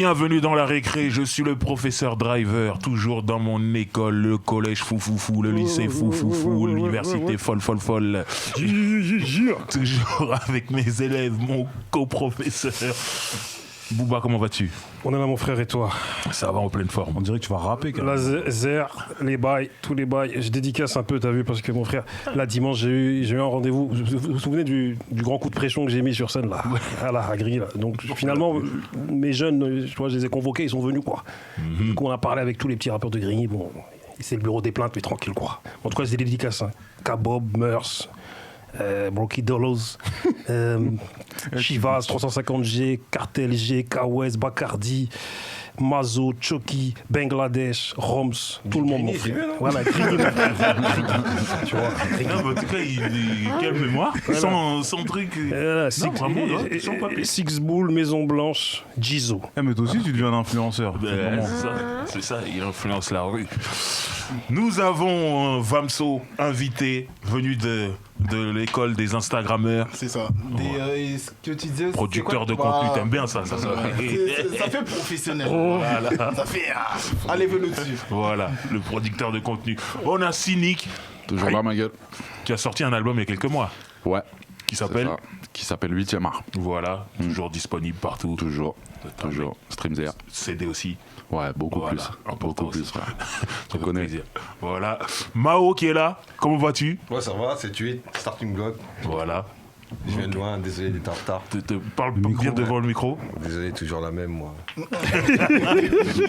Bienvenue dans la récré, je suis le professeur Driver, toujours dans mon école, le collège foufoufou, le lycée foufoufou, l'université folle. Toujours avec mes élèves, mon coprofesseur. Bouba, comment vas-tu? On est là, mon frère, et toi? Ça va en pleine forme. On dirait que tu vas rapper quand La même. Zer, les bails, tous les bails. Je dédicace un peu, t'as vu, parce que mon frère, là, dimanche, j'ai eu un rendez-vous. Vous vous souvenez du grand coup de pression que j'ai mis sur scène, là, à Grille, là. Donc, finalement, mes jeunes, je les ai convoqués, ils sont venus, quoi. Du coup, on a parlé avec tous les petits rappeurs de Grigny. Bon, c'est le bureau des plaintes, mais tranquille, quoi. En tout cas, c'est des dédicaces. Hein. Kabob, Meurs. Brocky Dolos, Chivas 350G, Cartel G, Kawes, Bacardi, Mazo, Choki, Bangladesh, Roms, tout le monde, mon frère. Voilà, Grigny, mon frère. Tu vois, En tout cas, quelle mémoire, sans truc. Six, vraiment, sans papier. Six Bull, Maison Blanche, Jizo. Mais toi aussi, tu deviens un influenceur. C'est ça, il influence la rue. Nous avons Vamso, invité, venu de l'école des Instagrammeurs. C'est ça. Ce que tu disais, Producteur de contenu, t'aimes bien ça. Ça fait professionnel. Voilà. Ça fait. Allez, venez dessus. Voilà, le producteur de contenu. On a Cynic. Toujours là, ma gueule. Qui a sorti un album il y a quelques mois. Ouais. Qui s'appelle 8e art. Voilà, toujours disponible partout. Toujours. Streamzer. CD aussi. Ouais, beaucoup Voilà, plus. important Beaucoup plus, aussi. frère. Ça Tu fait connais. plaisir. Voilà. Mao qui est là. Comment vas-tu? Ouais, ça va, 7-8, starting block. Voilà. Je viens de loin, désolé d'être en retard. Parle bien devant le micro. Désolé, toujours la même, moi.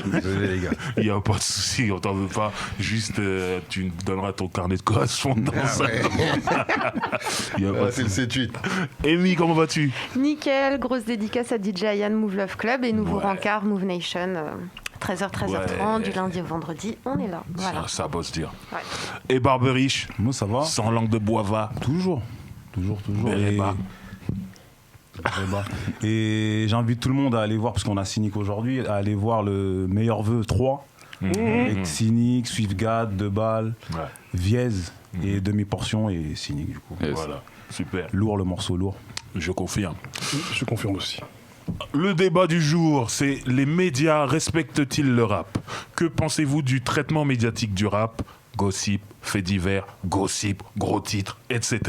Désolé, les gars. Il n'y a pas de souci, on t'en veut pas. Juste, tu nous donneras ton carnet de correspondance. Il y a pas de C'est le souci. 7-8. Amy, comment vas-tu? Nickel, grosse dédicace à DJ Ayan, Move Love Club et nouveau rencard Move Nation. 13h, 13h30, du lundi au vendredi, on est là. Voilà. Ça bosse dire. Ouais. Et Barberiche, Moi, ça va. sans langue de bois va. Toujours. Béréba. Et j'invite tout le monde à aller voir, parce qu'on a Cynic aujourd'hui, à aller voir le Meilleur Vœu 3. Avec Cynic, Swiftgad, Debal, Ouais. Viez et Demi-Portion et Cynic, du coup. Yes. Voilà, super. Lourd, le morceau lourd. Je confirme. Je confirme aussi. Le débat du jour, c'est les médias respectent-ils le rap? Que pensez-vous du traitement médiatique du rap? Gossip, faits divers, gossip, gros titres, etc.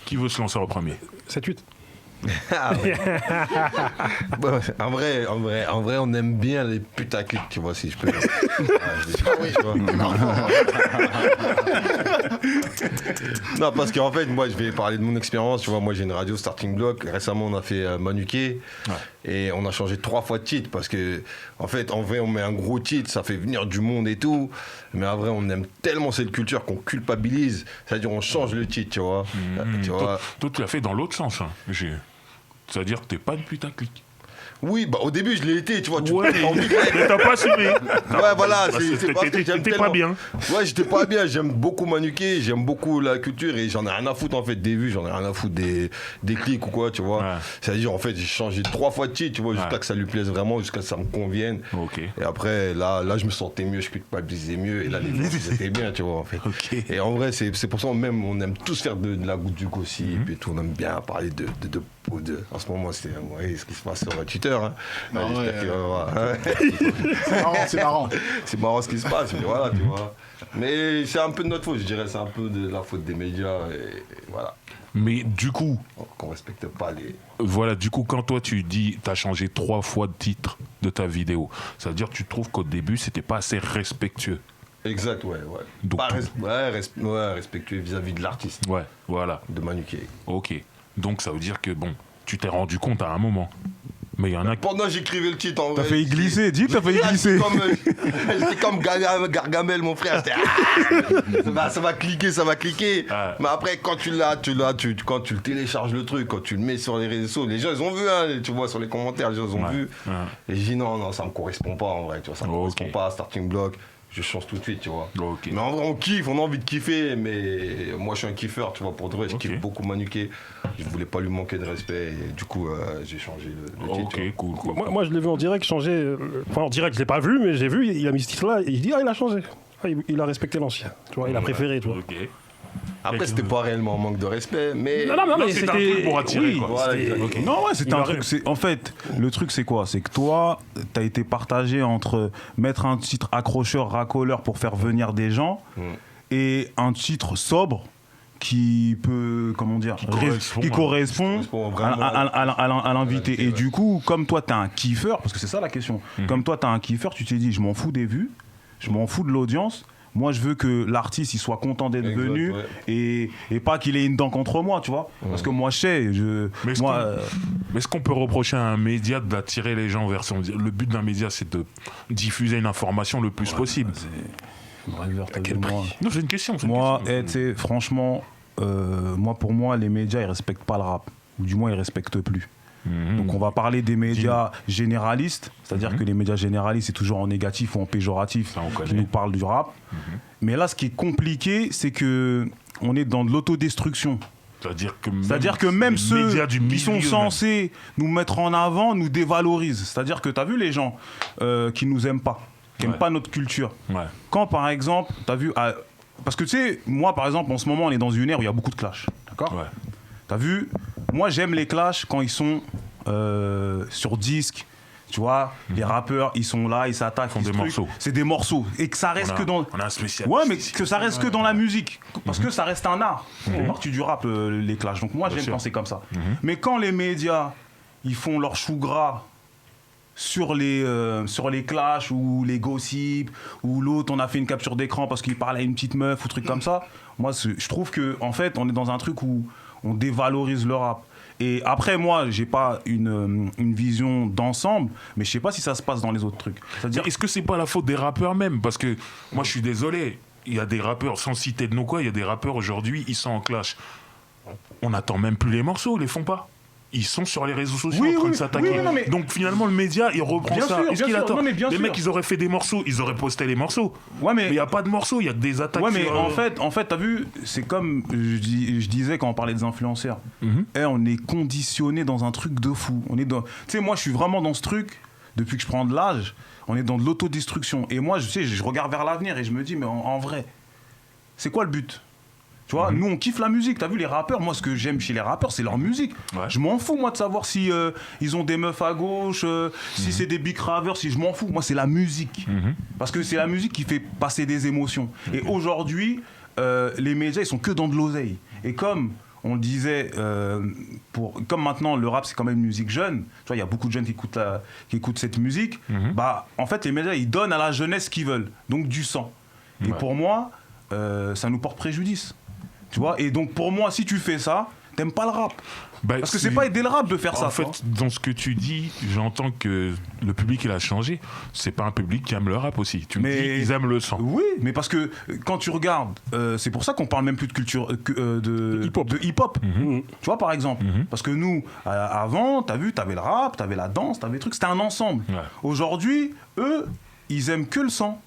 Qui veut se lancer en premier? 7-8. Bon, en vrai, on aime bien les putaclics, tu vois, si je peux. Tu vois. Non, parce qu'en fait, moi, je vais parler de mon expérience. Tu vois, moi, j'ai une radio Starting Block. Récemment, on a fait Manuqué. Et on a changé 3 fois de titre. Parce que, en fait, en vrai, on met un gros titre, ça fait venir du monde et tout. Mais en vrai, on aime tellement cette culture qu'on culpabilise. C'est-à-dire, on change le titre, tu vois. Tu vois. Toi, tu l'as fait dans l'autre sens. Hein. C'est-à-dire que t'es pas une putaclic. Oui, bah au début, je l'ai été, tu vois. Ouais, mais t'as pas assumé. Ouais, voilà, c'est parce que j'aime T'étais tellement. pas bien. Ouais, j'étais pas bien. J'aime beaucoup Manuqué, j'aime beaucoup la culture et j'en ai rien à foutre en fait des vues, j'en ai rien à foutre des clics ou quoi, tu vois. Ouais. C'est-à-dire, en fait, j'ai changé 3 fois de titre, tu vois, jusqu'à que ça lui plaise vraiment, jusqu'à que ça me convienne. Ok. Et après, là, je me sentais mieux, je culpabilisais mieux et là, les gens, c'était bien, tu vois, en fait. Ok. Et en vrai, c'est pour ça même, on aime tous faire de la goutte du gossip et tout, on aime bien parler de en ce moment, c'est ce qui se passe sur Twitter. Hein. Non, J'espère qu'il va y avoir, hein. C'est marrant. C'est marrant ce qui se passe, mais voilà, tu vois. Mais c'est un peu de notre faute, je dirais, c'est un peu de la faute des médias, et voilà. Mais du coup, Qu'on respecte pas les... voilà, du coup, quand toi tu dis t'as changé 3 fois de titre de ta vidéo, ça veut dire que tu trouves qu'au début c'était pas assez respectueux. Exact, ouais. Donc, Pas respectueux vis-à-vis de l'artiste, Ouais, voilà. de Manuqué. Ok. Donc ça veut dire que bon, tu t'es rendu compte à un moment. Mais il y en a qui... Pendant que j'écrivais le titre, en vrai... T'as failli glisser, dis que t'as failli glisser. J'étais comme Gargamel, mon frère. Ça va cliquer. Ah. Mais après, quand quand tu le télécharges le truc, quand tu le mets sur les réseaux, les gens, ils ont vu, hein, tu vois, sur les commentaires, les gens, ils ont vu. Ouais. Et j'ai dit non, ça me correspond pas, en vrai, tu vois, ça me correspond pas à Starting Block. Je change tout de suite, tu vois. Ok. Mais en vrai, on kiffe, on a envie de kiffer, mais moi, je suis un kiffeur, tu vois, pour de vrai, je kiffe beaucoup Manuqué. Je voulais pas lui manquer de respect, et du coup, j'ai changé le titre. tu vois. Ok, cool. Moi, je l'ai vu en direct changer. Enfin, en direct, je l'ai pas vu, mais j'ai vu, il a mis ce titre-là. Et je dis, il a changé. Il a respecté l'ancien. Tu vois, il a préféré, tu vois. Ok. Après, c'était pas réellement un manque de respect, mais. Non, Non, mais c'était un c'était truc pour attirer, oui, quoi. Voilà, c'était- exactement. Non, ouais, c'était Il un aurait- truc. En fait, le truc, c'est quoi? C'est que toi, t'as été partagé entre mettre un titre accrocheur, racoleur pour faire venir des gens et un titre sobre qui peut, comment dire, qui correspond vraiment à l'invité. l'invité, Et ouais. du coup, comme toi, t'es un kiffeur, parce que c'est ça la question, comme toi, t'es un kiffeur, tu t'es dit, je m'en fous des vues, je m'en fous de l'audience. Moi, je veux que l'artiste il soit content d'être Exact, venu ouais. et pas qu'il ait une dent contre moi, tu vois. Parce que moi, je sais, Mais est-ce moi, Mais est-ce qu'on peut reprocher à un média d'attirer les gens vers son... Le but d'un média, c'est de diffuser une information le plus possible. Non, c'est une question. c'est une Moi, question. tu sais, franchement, pour moi, les médias, ils respectent pas le rap. Ou du moins, ils respectent plus. Donc, on va parler des médias généralistes, c'est-à-dire que les médias généralistes, c'est toujours en négatif ou en péjoratif, Ça, on connaît. qui nous parlent du rap. Mais là, ce qui est compliqué, c'est que on est dans de l'autodestruction. C'est-à-dire que même les ceux médias du qui sont milieu, censés nous mettre en avant nous dévalorisent. C'est-à-dire que tu as vu les gens qui nous aiment pas, qui n'aiment Ouais. pas notre culture. Ouais. Quand par exemple, tu as vu... parce que tu sais, moi par exemple, en ce moment, on est dans une ère où il y a beaucoup de clash. D'accord. Ouais. T'as vu? Moi, j'aime les clashs quand ils sont sur disque. Tu vois, les rappeurs, ils sont là, ils s'attaquent. Ils font ils des se truquent. morceaux. C'est des morceaux. Et que ça reste que dans... On a un spécial. Ouais, mais que ça reste que dans la musique. Parce que ça reste un art. C'est une partie du rap, les clashs. Donc moi, Bien j'aime sûr. quand c'est comme ça. Mais quand les médias, ils font leur chou gras sur les clashs ou les gossips, ou l'autre, on a fait une capture d'écran parce qu'il parle à une petite meuf ou truc comme ça, moi, je trouve que en fait, on est dans un truc où on dévalorise le rap. Et après, moi, j'ai pas une vision d'ensemble, mais je sais pas si ça se passe dans les autres trucs. C'est-à-dire, Est-ce que c'est pas la faute des rappeurs même? Parce que moi, je suis désolé. Il y a des rappeurs, sans citer de nos quoi, il y a des rappeurs aujourd'hui, ils sont en clash. On n'attend même plus les morceaux, ils les font pas. Ils sont sur les réseaux sociaux Oui, en train de oui, s'attaquer. oui, non, mais- Donc finalement, le média, il reprend Bien ça. sûr, Est-ce bien qu'il sûr. attend? Non, mais bien Les sûr. mecs, ils auraient fait des morceaux, ils auraient posté les morceaux. ouais, Mais il n'y a pas de morceaux, il y a que des attaques. Ouais, mais sur, en fait, t'as vu, c'est comme je disais quand on parlait des influenceurs. On est conditionné dans un truc de fou. On est dans, tu sais, moi, je suis vraiment dans ce truc depuis que je prends de l'âge. On est dans de l'autodestruction. Et moi, je regarde vers l'avenir et je me dis, mais en vrai, c'est quoi le but? Tu vois, nous on kiffe la musique. T'as vu les rappeurs? Moi, ce que j'aime chez les rappeurs, c'est leur musique. Ouais. Je m'en fous moi de savoir si ils ont des meufs à gauche, si c'est des big ravers, si je m'en fous. Moi, c'est la musique. Parce que c'est la musique qui fait passer des émotions. Et aujourd'hui, les médias, ils sont que dans de l'oseille. Et comme on le disait, comme maintenant le rap c'est quand même une musique jeune, tu vois, il y a beaucoup de jeunes qui écoutent cette musique. Bah, en fait, les médias, ils donnent à la jeunesse ce qu'ils veulent, donc du sang. Et pour moi, ça nous porte préjudice. Tu vois, et donc pour moi, si tu fais ça, t'aimes pas le rap. Bah, Parce que c'est pas aider le rap de faire ça. En fait, dans ce que tu dis, j'entends que le public, il a changé. C'est pas un public qui aime le rap aussi. Tu me dis, ils aiment le sang. Oui, mais parce que quand tu regardes, c'est pour ça qu'on parle même plus de culture de hip-hop. de hip-hop. Tu vois, par exemple. Parce que nous, avant, t'as vu, t'avais le rap, t'avais la danse, t'avais des trucs, c'était un ensemble. Ouais. Aujourd'hui, eux, ils aiment que le sang.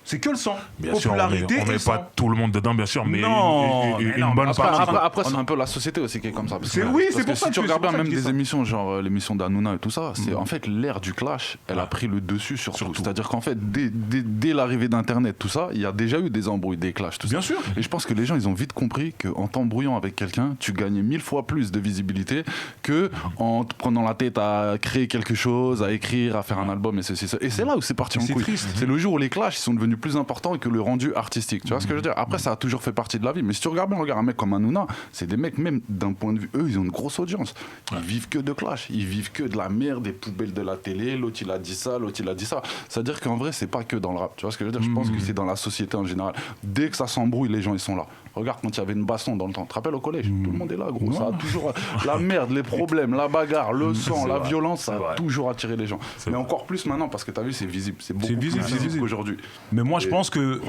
C'est que le sang. Bien sûr, on Popularité met et sang. pas tout le monde dedans, bien sûr, mais Non, une mais non, bonne mais partie. Après, c'est un peu la société aussi qui est comme ça. Parce C'est- que- oui, parce c'est que pour ça si tu que- regardes c'est pour bien ça même que je dis des ça. émissions, genre l'émission d'Hanouna et tout ça, c'est en fait l'ère du clash, elle a pris le dessus sur tout. C'est-à-dire qu'en fait, dès l'arrivée d'Internet, tout ça, il y a déjà eu des embrouilles, des clashs, tout Bien ça. sûr. Et je pense que les gens, ils ont vite compris qu'en t'embrouillant avec quelqu'un, tu gagnais 1000 fois plus de visibilité que en te prenant la tête à créer quelque chose, à écrire, à faire un album et ceci, ça. Et c'est là où c'est parti en C'est couille. triste. C'est le jour où les clashs ils sont devenus plus importants que le rendu artistique. Tu vois ce que je veux dire? Après, ça a toujours fait partie de la vie. Mais si tu regardes bien, regarde un mec comme Hanouna, c'est des mecs, même d'un point de vue, eux, ils ont une grosse audience. Ils vivent que de clash. Ils vivent que de la merde, des poubelles de la télé. L'autre, il a dit ça, l'autre, il a dit ça. C'est-à-dire qu'en vrai, c'est pas que dans le rap. Tu vois ce que je veux dire? Je pense que c'est dans la société en général. Dès que ça s'embrouille, les gens, ils sont là. Regarde quand il y avait une baston dans le temps. Tu te rappelles au collège? Tout le monde est là, gros. Ça a toujours. La merde, les problèmes, la bagarre, le sang, la violence, ça a toujours attiré les gens. Mais encore plus maintenant, parce que tu as vu, c'est visible. C'est beaucoup visible, plus c'est visible. qu'aujourd'hui. Mais moi, je pense que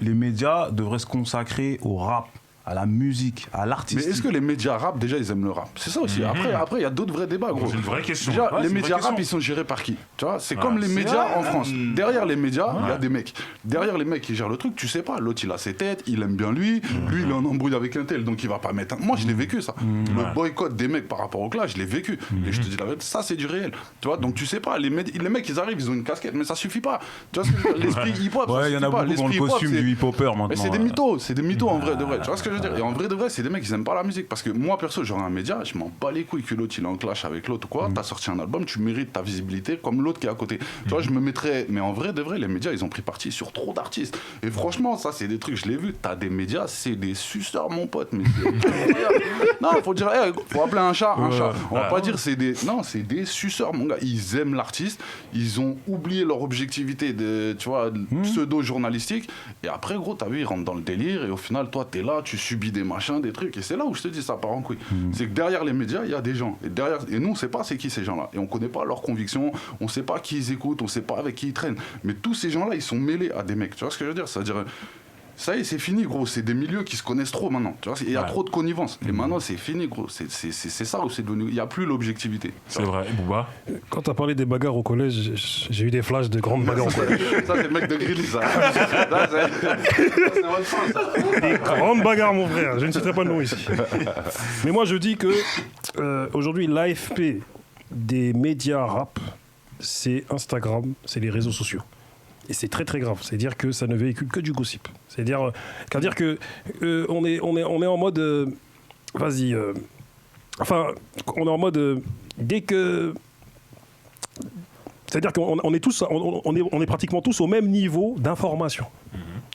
les médias devraient se consacrer au rap, à la musique, à Mais l'artistique. est-ce que les médias rap, déjà, ils aiment le rap? C'est ça aussi. Après, il y a d'autres vrais débats, gros. C'est une vraie question. Déjà, Ouais, les c'est une médias vraie rap, question. ils sont gérés par qui? Tu vois, c'est Ouais, comme les c'est médias vrai. en France. Derrière les médias, il y a Ouais. des mecs. Derrière les mecs qui gèrent le truc, tu sais pas. L'autre, il a ses têtes, il aime bien lui. Lui, il est en embrouille avec un tel, donc il va pas mettre un. Moi, je l'ai vécu, ça. Le Ouais. boycott des mecs par rapport au clash, je l'ai vécu. Et je te dis la vérité, ça, c'est du réel. Tu vois, donc tu sais pas. Les mecs, ils arrivent, ils ont une casquette, mais ça suffit pas. Tu vois ce que je veux dire? L'esprit hip-hop, ça Ouais, il y en suffit a pas. beaucoup qui ont le L'esprit hip-hop, costume c'est- du hip-hopper maintenant. mais c'est des mythos en vrai de vrai. Tu vois ce que je veux dire? Et en vrai de vrai, c'est des mecs qui aiment pas la musique. Parce que moi, perso, j'aurais un média, je m'en bats les couilles que l'autre il est en clash avec l'autre ou quoi. T'as sorti un album, tu mérites ta visibilité comme l'autre qui est à côté. Tu vois, je me mettrais. Mais en vrai de vrai, les médias, ils ont pris parti sur trop d'artistes. Et franchement, ça, c'est des trucs, je l'ai vu. T'as des médias, c'est des suceurs, mon pote. Mais c'est incroyable. Non, faut dire, faut appeler un chat un chat. On va pas dire c'est des. Non, c'est des suceurs, mon gars. Ils aiment l'artiste. Ils ont oublié leur objectivité de, tu vois, pseudo-journalistique. Et après, gros, t'as vu, ils rentrent dans le délire. Et au final, toi, t'es là, tu subis des machins, des trucs. Et c'est là où je te dis, ça part en couille. C'est que derrière les médias, il y a des gens. Et nous, on sait pas c'est qui ces gens-là. Et on connaît pas leurs convictions. On sait pas qui ils écoutent. On sait pas avec qui ils traînent. Mais tous ces gens-là, ils sont mêlés à des mecs. Tu vois ce que je veux dire? C'est-à-dire. Ça y est, c'est fini, gros. C'est des milieux qui se connaissent trop maintenant. Tu vois, il y a trop de connivence. Et maintenant, c'est fini, gros. C'est ça où c'est devenu. Il n'y a plus l'objectivité. C'est vrai. Et Booba? Quand t'as parlé des bagarres au collège, j'ai eu des flashs de grandes bagarres au collège. Ça, c'est le mec de Grilly, ça. Ça, c'est votre fan, ça. Des grandes bagarres, mon frère. Je ne citerai pas le nom ici. Mais moi, je dis que aujourd'hui, l'AFP des médias rap, c'est Instagram, c'est les réseaux sociaux. Et c'est très très grave. C'est-à-dire que ça ne véhicule que du gossip. C'est-à-dire que on est en mode vas-y. Enfin, on est en mode dès que. C'est-à-dire qu'on est tous, on est pratiquement tous au même niveau d'information.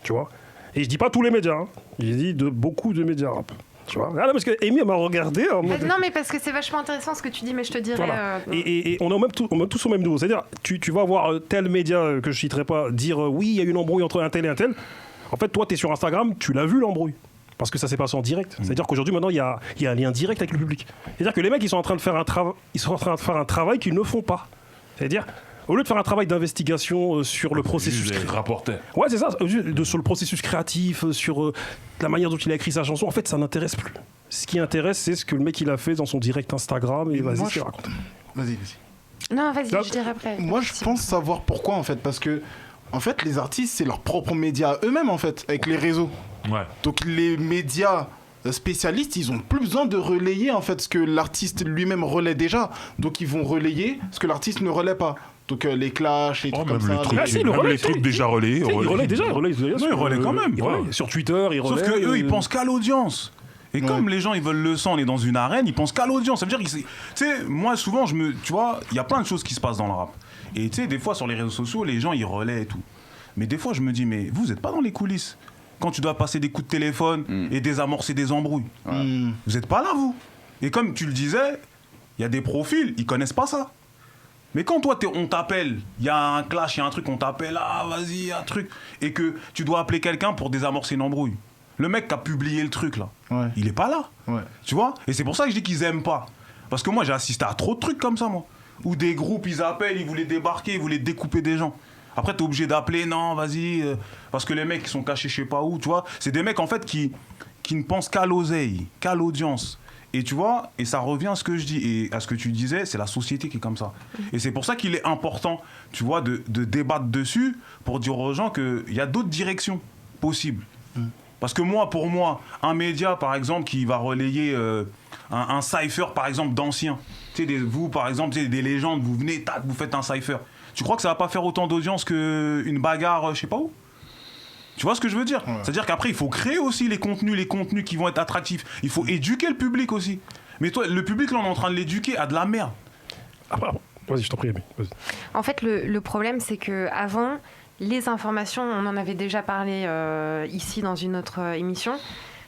Tu vois. Et je dis pas tous les médias. Hein. J'ai dit de beaucoup de médias rap. Tu vois. Ah, là, parce que Amy m'a regardé. En mode... Non, mais parce que c'est vachement intéressant ce que tu dis, mais je te dirais. Voilà. Et on est tous au même niveau. C'est-à-dire, tu vas voir tel média que je citerai pas dire oui, il y a une embrouille entre un tel et un tel. En fait, toi, tu es sur Instagram, tu l'as vu l'embrouille. Parce que ça s'est passé en direct. C'est-à-dire qu'aujourd'hui, maintenant, il y a un lien direct avec le public. C'est-à-dire que les mecs, ils sont en train de faire un travail qu'ils ne font pas. C'est-à-dire, au lieu de faire un travail d'investigation sur le processus. Rapporteur. Ouais, c'est ça, sur le processus créatif, sur la manière dont il a écrit sa chanson, en fait, ça n'intéresse plus. Ce qui intéresse, c'est ce que le mec il a fait dans son direct Instagram et vas-y, c'est raconte. Vas-y. Non, vas-y, Stop. je dirai après. Moi, je pense savoir pourquoi, en fait, parce que, en fait, les artistes, c'est leur propre média eux-mêmes, en fait, avec les réseaux. Ouais. Donc, les médias spécialistes, ils ont plus besoin de relayer, en fait, ce que l'artiste lui-même relaie déjà. Donc, ils vont relayer ce que l'artiste ne relaie pas. Donc, les clashs, les trucs comme Même ça. les trucs, Ah, si, le même relais, les trucs si, déjà relayés. Il relaie déjà, Non, il relaie quand même. Il relaie. Sur Twitter, il relaie. Sauf que eux, ils pensent qu'à l'audience. Et comme les gens, ils veulent le sang, on est dans une arène, ils pensent qu'à l'audience. Ça veut dire qu'ils... Tu sais, moi, souvent, tu vois, il y a plein de choses qui se passent dans le rap. Et tu sais, des fois, sur les réseaux sociaux, les gens, ils relaient et tout. Mais des fois, je me dis, mais vous n'êtes pas dans les coulisses. Quand tu dois passer des coups de téléphone et désamorcer des embrouilles. Vous n'êtes pas là, vous. Et comme tu le disais, il y a des profils, ils connaissent pas ça. Mais quand toi, on t'appelle, il y a un clash, il y a un truc, on t'appelle, ah, vas-y, un truc, et que tu dois appeler quelqu'un pour désamorcer une embrouille. Le mec qui a publié le truc, là, il est pas là. Ouais. Tu vois? Et c'est pour ça que je dis qu'ils aiment pas. Parce que moi, j'ai assisté à trop de trucs comme ça, moi. Où des groupes, ils appellent, ils voulaient débarquer, ils voulaient découper des gens. Après, t'es obligé d'appeler, non, vas-y, parce que les mecs, ils sont cachés je sais pas où, tu vois? C'est des mecs, en fait, qui ne pensent qu'à l'oseille, qu'à l'audience. Et tu vois, et ça revient à ce que je dis, et à ce que tu disais, c'est la société qui est comme ça. Et c'est pour ça qu'il est important, tu vois, de débattre dessus, pour dire aux gens qu'il y a d'autres directions possibles. Parce que moi, pour moi, un média, par exemple, qui va relayer un cypher, par exemple, d'anciens, tu sais, vous, par exemple, des légendes, vous venez, tac, vous faites un cypher. Tu crois que ça va pas faire autant d'audience qu'une bagarre, je sais pas où? Tu vois ce que je veux dire? C'est-à-dire qu'après, il faut créer aussi les contenus qui vont être attractifs. Il faut éduquer le public aussi. Mais toi, le public, là, on est en train de l'éduquer à de la merde. Ah, pardon. Vas-y, je t'en prie, Amy. Vas-y. En fait, le problème, c'est qu'avant, les informations, on en avait déjà parlé ici dans une autre émission,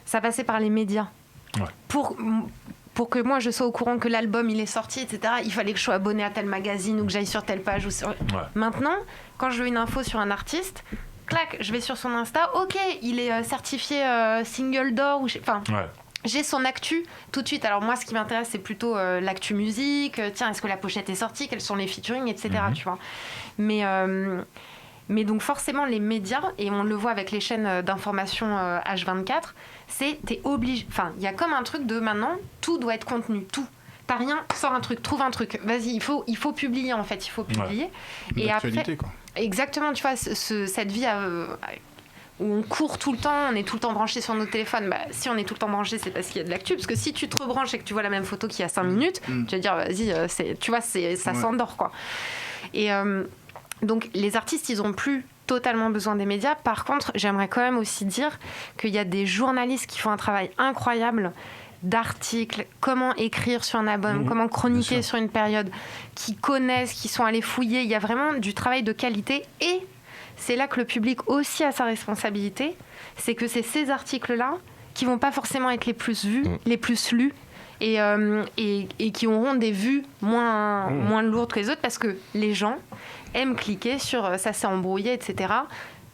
ça passait par les médias. Ouais. Pour que moi je sois au courant que l'album il est sorti, etc., il fallait que je sois abonné à tel magazine ou que j'aille sur telle page. Maintenant, quand je veux une info sur un artiste, clac, je vais sur son Insta, ok, il est certifié single d'or, ou j'ai son actu tout de suite. Alors moi, ce qui m'intéresse, c'est plutôt l'actu musique. Tiens, est-ce que la pochette est sortie? Quels sont les featuring, etc. Tu vois. Mais Mais donc forcément les médias, et on le voit avec les chaînes d'information H24, t'es obligé. Enfin, il y a comme un truc de maintenant, tout doit être contenu, tout. T'as rien, sors un truc, trouve un truc. Vas-y, il faut publier en fait, il faut publier. Et après, quoi. exactement, tu vois, cette vie où on court tout le temps, on est tout le temps branché sur nos téléphones. Bah, si on est tout le temps branché, c'est parce qu'il y a de l'actu. Parce que si tu te rebranches et que tu vois la même photo qu'il y a 5 minutes, tu vas dire, vas-y, tu vois, ça s'endort, quoi. Et donc, les artistes, ils ont plus totalement besoin des médias. Par contre, j'aimerais quand même aussi dire qu'il y a des journalistes qui font un travail incroyable d'articles, comment écrire sur un album, comment chroniquer sur une période, qui connaissent, qui sont allés fouiller. Il y a vraiment du travail de qualité et c'est là que le public aussi a sa responsabilité. C'est que c'est ces articles-là qui vont pas forcément être les plus vus, les plus lus et qui auront des vues moins lourdes que les autres parce que les gens aiment cliquer sur ça s'est embrouillé, etc.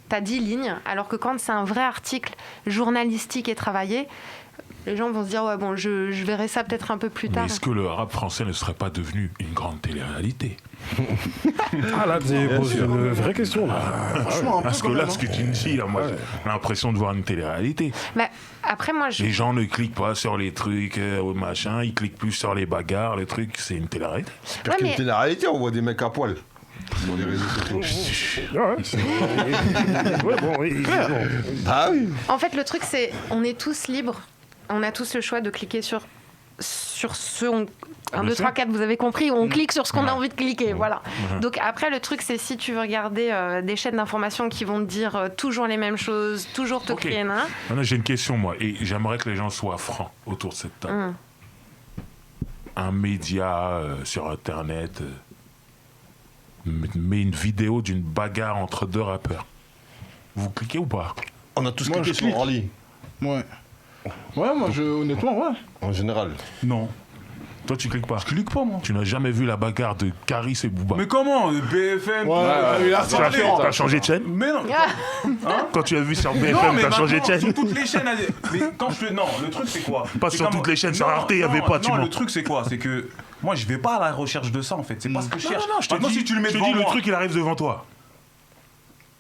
T'as 10 lignes, alors que quand c'est un vrai article journalistique et travaillé, les gens vont se dire, ouais, bon, je verrai ça peut-être un peu plus tard. Mais est-ce que le rap français ne serait pas devenu une grande télé-réalité? Ah là, c'est une vraie question. Là. Franchement, un peu Parce que quand là, même, ce que tu me dis, là, moi, j'ai l'impression de voir une télé-réalité. Bah, après, moi, Les gens ne cliquent pas sur les trucs, machin, ils cliquent plus sur les bagarres, les trucs, c'est une télé-réalité. Pire qu'une télé-réalité, on voit des mecs à poil. Sur les réseaux sociaux. Ouais, bon, oui. Ah oui. En fait, le truc, c'est on est tous libres. On a tous le choix de cliquer sur ce... 1, 2, 3, 4, vous avez compris, on clique sur ce qu'on a envie de cliquer, voilà. Donc après, le truc, c'est si tu veux regarder des chaînes d'information qui vont te dire toujours les mêmes choses, toujours te crier, nan. Maintenant, j'ai une question, moi, et j'aimerais que les gens soient francs autour de cette table. Un média sur Internet met une vidéo d'une bagarre entre 2 rappeurs. Vous cliquez ou pas? On a tous Moi, cliqué je sur clique. Orly, Ouais. Ouais, moi, honnêtement, ouais. en général. Non. Toi, tu cliques pas. Je clique pas, moi. Tu n'as jamais vu la bagarre de Caris et Booba. Mais comment BFM T'as changé de chaîne? Mais non. Quand tu as vu sur Non, BFM, mais t'as changé de maintenant, chaîne? sur toutes les chaînes. Mais quand non, le truc c'est quoi? Pas C'est sur comme- toutes les chaînes, sur Non, Arte, il y avait non, pas, tu Non, mens. le truc c'est quoi? C'est que moi je vais pas à la recherche de ça en fait. C'est pas ce que je cherche. Non, je te Maintenant, dis, si tu le mets je te devant dis, le moi. truc, il arrive devant toi.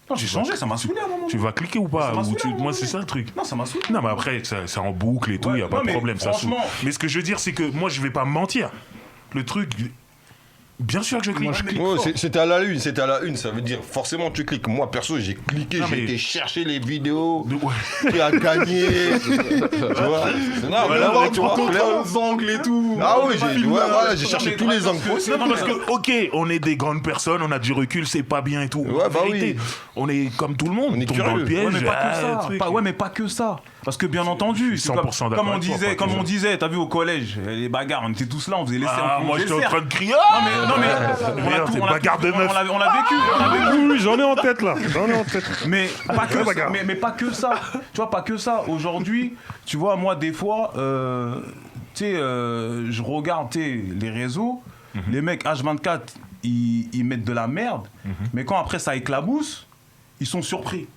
Non, j'ai changé, ça m'a saoulé à un moment. Tu vas cliquer ou pas? Ça m'a Ou saoulé, tu- à un moment Moi, c'est donné. ça le truc. Non, ça m'a saoulé. Non, mais après, c'est en boucle et tout, il Ouais, n'y a pas non, de mais problème, ça saoule. franchement- Mais ce que je veux dire, c'est que moi, je vais pas me mentir. Le truc, bien sûr que je clique. Ouais, c'était à la une, ça veut dire forcément tu cliques. Moi perso j'ai cliqué, Non, j'ai mais- été chercher les vidéos, Ouais. qui a gagné, tu vois. Non, mais là, tu vois, clairement. aux angles et tout. Ah oui, j'ai filmé, voilà, j'ai non, cherché mais tous les parce angles que- possibles. Non, parce que, ok, on est des grandes personnes, on a du recul, c'est pas bien et tout. Ouais, En bah vérité, oui. on est comme tout le monde, On est tombe dans le curieux. piège. Ouais, mais pas ah, que ça. truc. Ouais, mais pas que ça. Parce que bien entendu, je suis c'est 100% d'accord avec toi, pas que comme ça. on disait, t'as vu au collège, les bagarres, on était tous là, on faisait les Ah, on moi, faisait j'étais le en train cercle. de crier. Non mais on a Merde, tout, c'est on a bagarre tout- de on meufs. l'a vécu. Oui, j'en ai en tête là. Mais pas que bagarre. ça, mais pas que ça. Tu vois, pas que ça. Aujourd'hui, tu vois, moi des fois, tu sais, je regarde tu sais, les réseaux, les mecs H24, ils mettent de la merde, mais quand après ça éclabousse, ils sont surpris.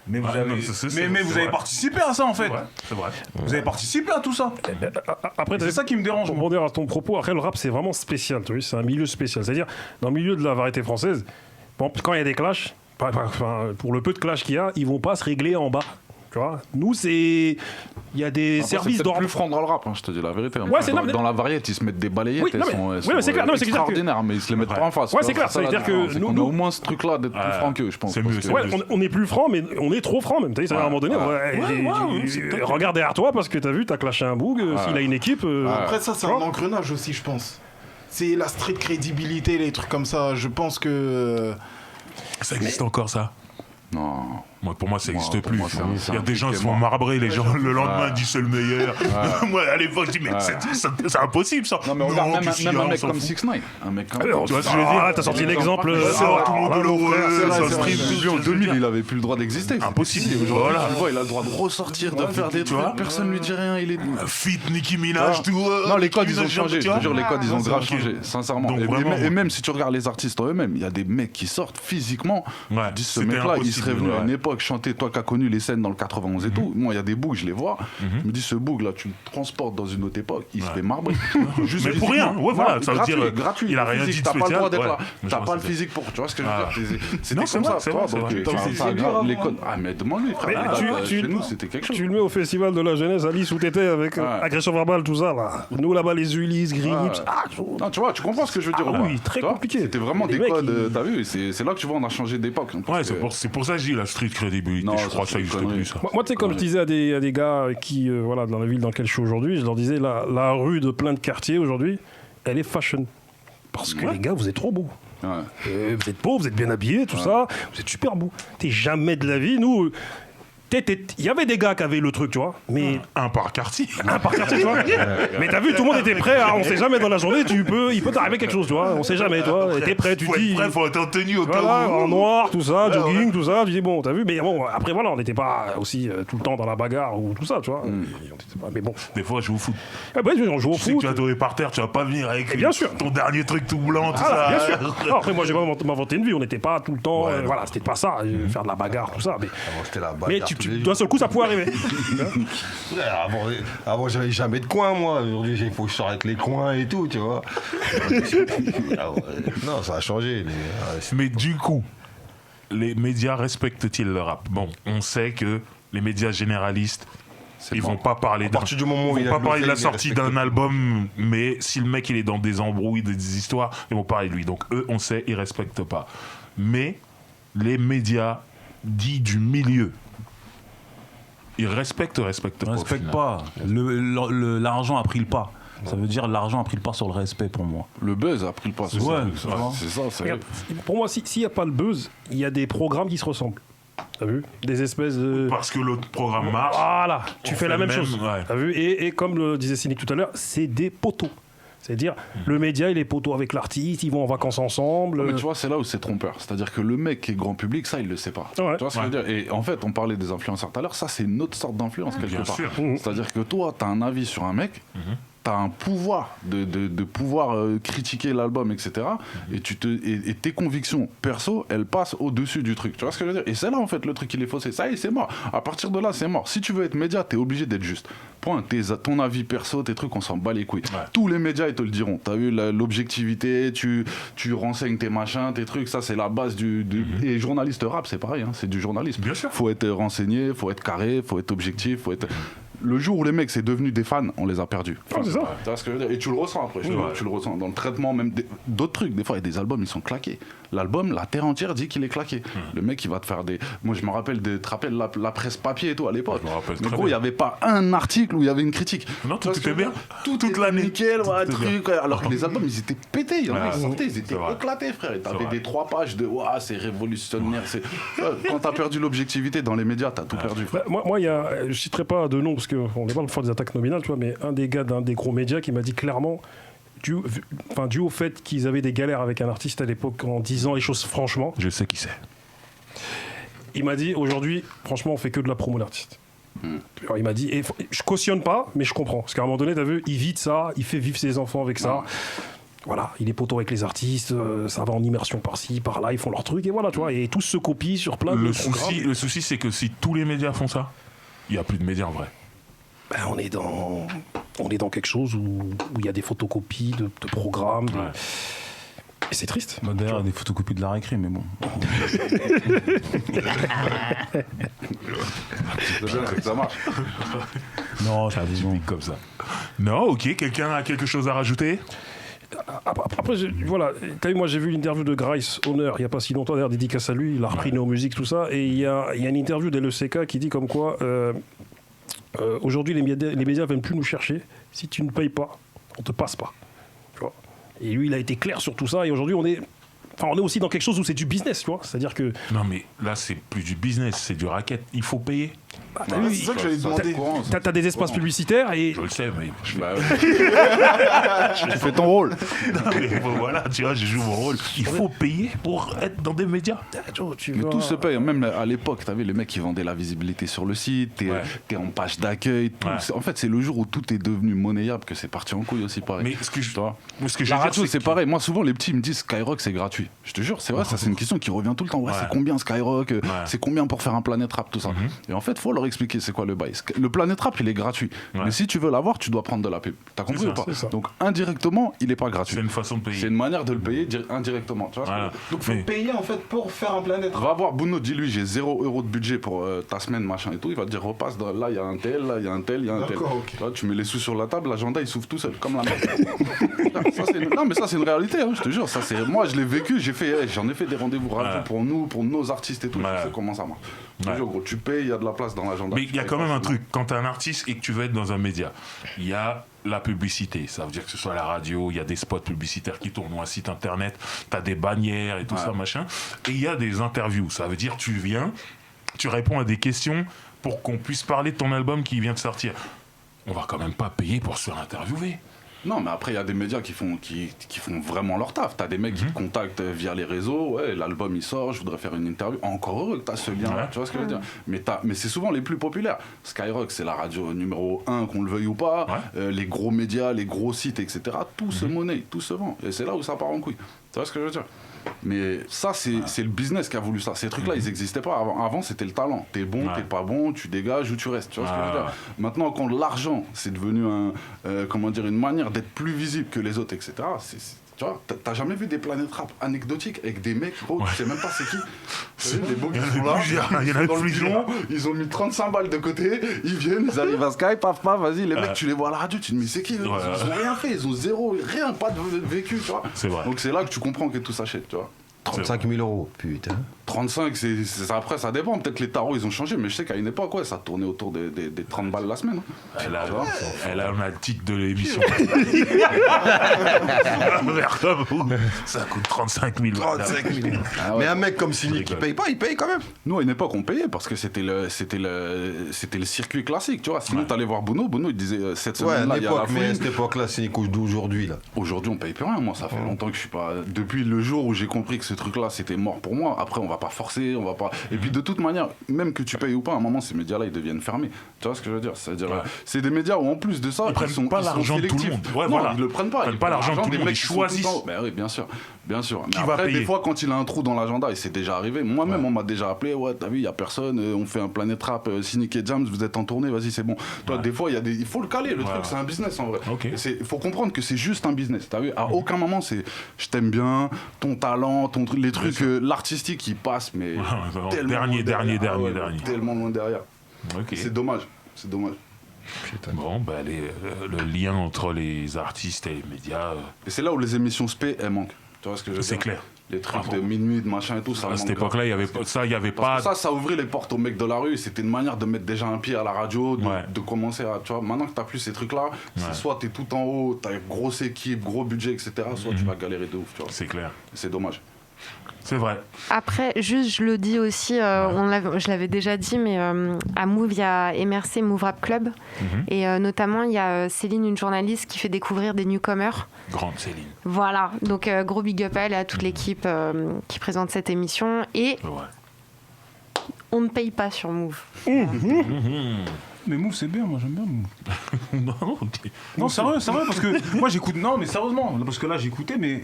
Mais vous Ouais, avez, non, c'est mais vous avez vrai. participé à ça en fait. Ouais, c'est vrai. Vous avez participé à tout ça. Après, C'est ça qui me dérange. Pour moi. rebondir à ton propos, après le rap c'est vraiment spécial, tu vois, c'est un milieu spécial. C'est-à-dire, dans le milieu de la variété française, bon, quand il y a des clashs, pour le peu de clash qu'il y a, ils vont pas se régler en bas. Tu vois, nous c'est. Il y a des Après, services c'est peut-être d'ordre. plus franc dans le rap, hein, je te dis la vérité. Ouais, c'est dans, non, mais- dans la variété, ils se mettent des balayettes, Oui, non, mais- elles oui, sont mais c'est clair, non, mais c'est clair que- extraordinaires, mais ils se les mettent pas en face. Ouais, tu c'est vois, clair, ça veut la dire que différence, c'est nous- qu'on a au moins ce truc-là d'être plus franc qu'eux, je pense. c'est parce mieux, que- c'est Ouais, mieux. on est plus franc, mais on est trop franc même. T'as vu, ça, à un moment donné, regarde derrière toi parce que t'as vu, t'as clashé un boug. S'il a une équipe. Après, ça, c'est un engrenage aussi, je pense. C'est la street crédibilité, les trucs comme ça. Je pense que. Ça existe encore, ça? Non. Moi, pour moi, ça Moi, n'existe pour plus. moi, c'est un- Il y a c'est un des gens qui truc se font qui est mort. marbrer, les gens, le lendemain, disent c'est le meilleur. Moi, à l'époque, je dis, mais c'est impossible, ça. Non, mais regarde, même qu'est-ce qu'il y même a, un on mec s'en comme fout. 6ix9ine. Un mec comme. Tu vois ce que je veux dire? T'as sorti l'exemple. Tout le monde de l'heureux, c'est vrai, ça c'est stream, vrai. Lui, en 2000, il avait plus le droit d'exister. Impossible. Aujourd'hui, Voilà. tu le vois, il a le droit de ressortir, de faire des tu vois. trucs. Personne lui dit rien. Il est. Fit, Nicki Minaj, tout. Non, les codes, ils ont Nicki Minaj, changé. tu Je vois. te jure, les codes, ils ont grave ok. changé, sincèrement. Donc, Et vraiment, et même si tu regardes les artistes en eux-mêmes, il y a des mecs qui sortent physiquement. Ouais, Ils disent ce c'était mec-là, il impossible, serait venu à une ouais. époque. l'époque chantait, toi qui as connu les scènes dans le 91 et tout, moi il y a des bougs, je les vois, je me dis ce boug là, tu le transportes dans une autre époque, il se fait marbrer. Mais pour rien, ouais, voilà, ça veut dire gratuit, il a rien dit de t'as pas le spécial. droit d'être Ouais. là, Mais t'as je pas le pense physique pour, tu vois ce que je Ah. veux dire, c'était Non, c'est comme vrai, ça, c'est tu vois, vrai, donc c'est vrai. ça a dur, grave hein, l'école. moi. Ah mais demande-lui frère, Mais chez nous c'était quelque chose. Tu le mets au festival de la jeunesse, Alice, où t'étais avec agression verbale, tout ça, là. Nous, là-bas, les Ulysse, Grips. Non, tu vois, tu comprends ce que je veux dire. Ah ou pas oui, très Tu vois, compliqué. C'était vraiment Les des mecs, codes, t'as vu, c'est là que tu vois, on a changé d'époque. Ouais, c'est pour ça que je dis la street credibility. Non, Je ça, crois que ça c'est n'existe une plus, connerie. ça. Moi, tu sais, comme je disais à des gars qui, voilà, dans la ville dans laquelle je suis aujourd'hui, je leur disais, la rue de plein de quartiers aujourd'hui, elle est fashion. Parce que les gars, vous êtes trop beaux. Ouais. Vous êtes beaux, vous êtes bien habillés, tout ça. Vous êtes super beaux. T'es jamais de la vie, nous. Il y avait des gars qui avaient le truc, tu vois. Mais Un par quartier. un par quartier, tu vois. Mais t'as vu, tout le monde était prêt. On sait jamais dans la journée, il peut t'arriver quelque chose, tu vois. On sait jamais, toi. T'es prêt, tu Faut dis. être prêt, faut être en tenue au Voilà, cas où. en noir, tout ça, jogging, tout ça. Tu dis, bon, t'as vu, mais bon, après, voilà, on n'était pas aussi tout le temps dans la bagarre ou tout ça, tu vois. On était pas- mais bon. Des fois, je joue au foot. Ah, ouais, on joue au Tu sais que foot. tu vas tomber par terre, tu vas pas venir avec bien sûr. ton dernier truc tout blanc, tout Ah, ça. bien sûr. Non, après, moi, j'ai pas m'inventé une vie. On n'était pas tout le temps. Ouais, non. Voilà, c'était pas ça, faire de la bagarre, tout ça. Mais, C'était la bagarre. mais d'un seul coup, ça pouvait arriver. Ouais, avant, j'avais jamais de coin, moi. Aujourd'hui, il faut que je sorte avec les coins et tout, tu vois. Ah ouais. Non, ça a changé. Mais du coup, les médias respectent-ils le rap? Bon, on sait que les médias généralistes, ils vont pas parler À partir du moment où ils il vont a pas parler de la l'oseille, sortie ils d'un respectent. album, mais si le mec il est dans des embrouilles, des histoires, ils vont parler de lui. Donc eux, on sait, ils respectent pas. Mais les médias dits du milieu, ils respectent On au respecte final. pas. L'argent a pris le pas. Ça veut dire l'argent a pris le pas sur le respect pour moi. Le buzz a pris le pas. C'est Ouais, ça, ça va. c'est ça. c'est- Regarde, pour moi, s'il n'y a pas le buzz, il y a des programmes qui se ressemblent. T'as vu? Des espèces de. Parce que l'autre programme marche. Voilà, tu On fais la fait même le chose. même, ouais. T'as vu? Et comme le disait Cynic tout à l'heure, c'est des poteaux. C'est-à-dire, le média, il est poteau avec l'artiste, ils vont en vacances ensemble. Mais tu vois, c'est là où c'est trompeur. C'est-à-dire que le mec qui est grand public, ça, il le sait pas. Ouais. Tu vois ce que je veux dire? Et en fait, on parlait des influenceurs tout à l'heure, ça, c'est une autre sorte d'influence, quelque bien part. sûr. C'est-à-dire que toi, tu as un avis sur un mec, tu as un pouvoir de pouvoir critiquer l'album, etc. Et tes convictions perso, elles passent au-dessus du truc. Tu vois ce que je veux dire? Et c'est là, en fait, le truc, il est faussé. Ça y est, c'est mort. À partir de là, c'est mort. Si tu veux être média, tu es obligé d'être juste. Point. Ton avis perso, tes trucs, on s'en bat les couilles. Tous les médias, ils te le diront. Tu as vu l'objectivité, tu renseignes tes machins, tes trucs, ça, c'est la base Et journaliste rap, c'est pareil, hein, c'est du journalisme. Bien sûr. Faut être renseigné, faut être carré, faut être objectif, faut être. Le jour où les mecs c'est devenu des fans, on les a perdus. c'est ça. Tu vois ce que je veux dire? Et tu le ressens après, tu le ressens dans le traitement même d'autres trucs. Des fois, il y a des albums, ils sont claqués. L'album, la terre entière dit qu'il est claqué. Le mec, il va te faire des. Moi, je me rappelle tu te rappelles la presse papier et tout à l'époque. Je me rappelle Mais très gros, il bien. n'y avait pas un article où il y avait une critique. Non, Tu vois tout ce que était je veux bien. dire? Tout Toute était l'année. nickel, Tout ouais, était truc. Alors que les albums, ils étaient pétés. Il y en a, Ouais, ils sortaient, ils étaient c'est vrai. éclatés, frère. Et t'avais vrai. des 3 pages de ouah, c'est révolutionnaire. Quand t'as perdu l'objectivité dans les médias, t'as tout perdu. Bah, moi, il y a, je citerai pas de nom parce qu'on n'est pas le faire des attaques nominales, tu vois, mais un des gars d'un des gros médias qui m'a dit clairement, dû au fait qu'ils avaient des galères avec un artiste à l'époque en disant les choses franchement, Je sais qui c'est. il m'a dit aujourd'hui, franchement, on fait que de la promo l'artiste. Alors, il m'a dit, et je cautionne pas, mais je comprends. Parce qu'à un moment donné, t'as vu, il vit de ça, il fait vivre ses enfants avec ça. Voilà, il est poteau avec les artistes, ça va en immersion par-ci, par-là, ils font leur truc, et voilà, tu vois, et tous se copient sur plein de programmes. Le souci, c'est que si tous les médias font ça, il n'y a plus de médias en vrai. Ben, on est dans quelque chose où il y a des photocopies de programmes. Ouais. Et c'est triste. Bah, d'ailleurs, des photocopies de la récré, mais bon. Ça marche. Non, ça Typique comme ça. Non, ok, quelqu'un a quelque chose à rajouter? Après, voilà, t'as vu, moi j'ai vu l'interview de Grice Honor il n'y a pas si longtemps, d'ailleurs dédicace à lui, il a repris nos musiques, tout ça, et il y a une interview d'LECK qui dit comme quoi aujourd'hui les médias ne viennent plus nous chercher, si tu ne payes pas, on te passe pas. Tu vois. Et lui il a été clair sur tout ça, et aujourd'hui on est aussi dans quelque chose où c'est du business, tu vois, c'est-à-dire que Non, mais là, c'est plus du business, c'est du racket. Il faut payer. oui, c'est ça que j'allais Ça, demander. c'est courant, ça. T'as des espaces publicitaires et Je le sais, mais Bah, tu fais ton rôle. Non, mais bon, voilà, tu vois, je joue mon rôle. Il faut payer pour être dans des médias. Mais tout se paye, même à l'époque, t'as vu les mecs qui vendaient la visibilité sur le site, t'es en page d'accueil, tout. Ouais. En fait, c'est le jour où tout est devenu monnayable que c'est parti en couille aussi, pareil. Mais ce que je, Tu vois. ce que je La veux dire, radio, c'est que- pareil. Moi, souvent, les petits me disent Skyrock, c'est gratuit. Je te jure, c'est vrai, ça, c'est une question qui revient tout le temps. Ouais, Ouais. c'est combien Skyrock C'est combien pour faire un Planet Rap, tout ça. Et en fait, faut leur expliquer c'est quoi le bail. Le Planet Rap, il est gratuit. Ouais. Mais si tu veux l'avoir, tu dois prendre de la pub. T'as compris ça, ou pas c'est ça. Donc, indirectement, il est pas gratuit. C'est une façon de C'est payer. une manière de le payer indirectement. Tu vois ce que je veux Voilà. dire. Donc faut Mais- payer en fait pour faire un planète. Va voir Bouno, dis-lui j'ai 0 € de budget pour ta semaine, machin et tout. Il va te dire repasse, là il y a un tel, là il y a un tel, il y a un tel. D'accord, ok. Tu vois, tu mets les sous sur la table, l'agenda il s'ouvre tout seul, comme la merde. Non mais ça c'est une réalité, hein, je te jure. Ça, moi je l'ai vécu, j'en ai fait des rendez-vous radio Ouais. pour nos artistes et tout. Ouais. Je sais comment ça marche. Je te Ouais. jure, gros, tu payes, il y a de la place dans l'agenda. Mais tu il y a payes quand même un facilement. truc. Quand tu es un artiste et que tu veux être dans un média, il y a la publicité. Ça veut dire que ce soit la radio, il y a des spots publicitaires qui tournent ou un site internet, tu as des bannières et tout ça, machin. Et il y a des interviews. Ça veut dire tu viens, tu réponds à des questions pour qu'on puisse parler de ton album qui vient de sortir. On va quand même pas payer pour se faire interviewer. Non, mais après, il y a des médias qui font vraiment leur taf. T'as des mecs qui te contactent via les réseaux. Ouais, l'album il sort, je voudrais faire une interview. Encore heureux que t'as ce lien-là, Ouais. tu vois ce que je veux dire. Mais c'est souvent les plus populaires. Skyrock, c'est la radio numéro 1, qu'on le veuille ou pas. Ouais. Les gros médias, les gros sites, etc. Tout se monnaie, tout se vend. Et c'est là où ça part en couille. Tu vois ce que je veux dire. Mais ça, c'est le business qui a voulu ça. Ces trucs-là, ils n'existaient pas avant. Avant, c'était le talent. T'es bon, t'es pas bon, tu dégages ou tu restes. Tu vois ce que je veux dire. Maintenant, quand l'argent, c'est devenu une manière d'être plus visible que les autres, etc. Tu vois, t'as jamais vu des planètes rap anecdotiques avec des mecs, gros, tu sais même pas c'est qui. T'as vu, les beaux qui sont là, Il y en a dans le plusieurs. bidon, ils ont mis 35 balles de côté, ils viennent, ils arrivent à Skype, paf, vas-y, les mecs, tu les vois à la radio, tu te dis, mais c'est qui eux Ils ont rien fait, ils ont zéro, rien, pas de vécu, tu vois. C'est vrai. Donc c'est là que tu comprends que tout s'achète, tu vois. 35 000 €, putain. 35, après ça dépend, peut-être les tarots ils ont changé, mais je sais qu'à une époque, ça tournait autour des 30 balles la semaine. Elle a le titre de l'émission. Ça coûte 35 000 balles. 35 000 €. Ah ouais. Mais un mec comme Cynic qui paye pas, il paye quand même. Nous, à une époque, on payait parce que c'était le circuit classique, tu vois. Sinon, t'allais voir Bono, il disait cette Ouais, à semaine-là, il y a la l'époque, mais à fouine. cette époque-là, Cynic d'aujourd'hui, là. Aujourd'hui, on paye plus rien. Moi, ça fait longtemps que je suis pas. Depuis le jour où j'ai compris que ce truc-là, c'était mort pour moi. Après, on va pas forcer, on va pas. Et puis, de toute manière, même que tu payes ou pas, à un moment, ces médias-là, ils deviennent fermés. Tu vois ce que je veux dire? C'est-à-dire, c'est des médias où, en plus de ça, Ils prennent pas l'argent de tout le sélectifs. monde. Ouais, Non, voilà. ils le prennent pas. Ils prennent pas l'argent de tout le des monde. mecs Ils qui sont tout le choisissent. temps- Ben oui, bien sûr. Bien sûr. Mais Qui va après, payer. des fois, quand il a un trou dans l'agenda, et c'est déjà arrivé, moi-même, on m'a déjà appelé, ouais, t'as vu, il y a personne, on fait un Planet Rap, Cynic et Jams, vous êtes en tournée, vas-y, c'est bon. Toi, des fois, il faut le caler, le truc, c'est un business en vrai. Ok. Il faut comprendre que c'est juste un business, t'as vu. À aucun moment, c'est je t'aime bien, ton talent, les trucs, l'artistique qui passe, mais vraiment, tellement dernier, loin derrière. dernier, Ah ouais, dernier. Tellement loin derrière. Ok. C'est dommage, c'est dommage. Bon, bah, le lien entre les artistes et les médias, Et c'est là où les émissions spé, elles manquent. Tu vois ce que je veux c'est dire? clair. Les trucs de minuit, de machin et tout, ça À manque cette grave. époque-là, il y avait pas ça, il y avait Parce pas. que ça ouvrait les portes aux mecs de la rue. C'était une manière de mettre déjà un pied à la radio, Ouais. de commencer à. Tu vois, maintenant que t'as plus ces trucs-là, c'est soit t'es tout en haut, t'as une grosse équipe, gros budget, etc., soit tu vas galérer de ouf, tu vois. C'est clair. C'est dommage. C'est vrai. Après, juste, je le dis aussi, je l'avais déjà dit, mais à Move, il y a MRC Move Rap Club. Et notamment, il y a Céline, une journaliste, qui fait découvrir des newcomers. Grande Céline. Voilà, donc gros big up à elle et à toute l'équipe qui présente cette émission. Et C'est vrai. on ne paye pas sur Move. Mais Move, c'est bien, moi j'aime bien Move. Non, ok. Non, sérieux, parce que moi j'écoute. Non, mais sérieusement, parce que là j'écoutais, mais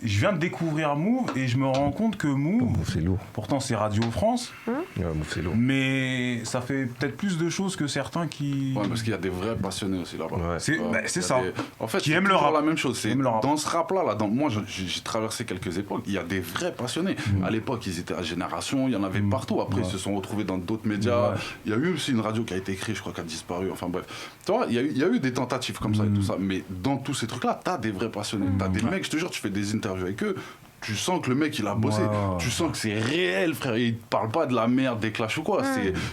je viens de découvrir Move et je me rends compte que Move, C'est lourd. pourtant c'est Radio France, Ouais, Move, c'est lourd. mais ça fait peut-être plus de choses que certains qui. Ouais, parce qu'il y a des vrais passionnés aussi là-bas. Ouais. C'est Ouais, c'est il y a ça. En fait, Qui c'est aiment le toujours rap. la même chose. Qui C'est aiment le rap. dans ce rap-là, moi, j'ai traversé quelques époques. Il y a des vrais passionnés. À l'époque, ils étaient à Génération. Il y en avait partout. Après, ils se sont retrouvés dans d'autres médias. Il y a eu aussi une radio qui a été créée, je crois, qui a disparu. Enfin bref, tu vois, il y a eu des tentatives comme ça et tout ça. Mais dans tous ces trucs-là, t'as des vrais passionnés. T'as des mecs, je te jure, tu fais des interviews avec eux. Tu sens que le mec il a bossé, tu sens que c'est réel, frère. Il te parle pas de la merde, des clashs ou quoi.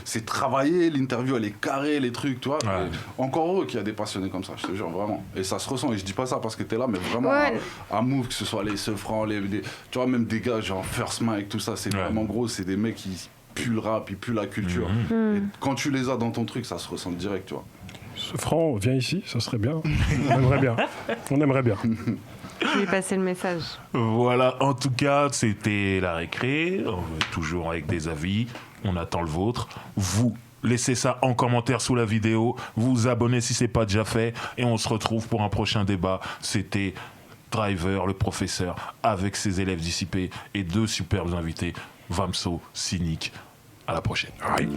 C'est travaillé, l'interview elle est carrée, les trucs, tu vois. Ouais. Et encore heureux qu'il y a des passionnés comme ça, je te jure, vraiment. Et ça se ressent, et je dis pas ça parce que t'es là, mais vraiment Ouais. à Move, que ce soit les Seufrans, tu vois, même des gars genre First Mike, tout ça, c'est Ouais. vraiment gros, c'est des mecs qui. puent le rap, ils puent la culture. Et quand tu les as dans ton truc, ça se ressent direct, tu vois. Ce Franc, viens ici, ça serait bien. On aimerait bien. On aimerait bien. Je vais passer le message. Voilà, en tout cas, c'était la récré. On est toujours avec des avis. On attend le vôtre. Vous, laissez ça en commentaire sous la vidéo. Vous abonnez si ce n'est pas déjà fait. Et on se retrouve pour un prochain débat. C'était Driver, le professeur, avec ses élèves dissipés et 2 superbes invités, Vamso, Cynic. À la prochaine. Aïe.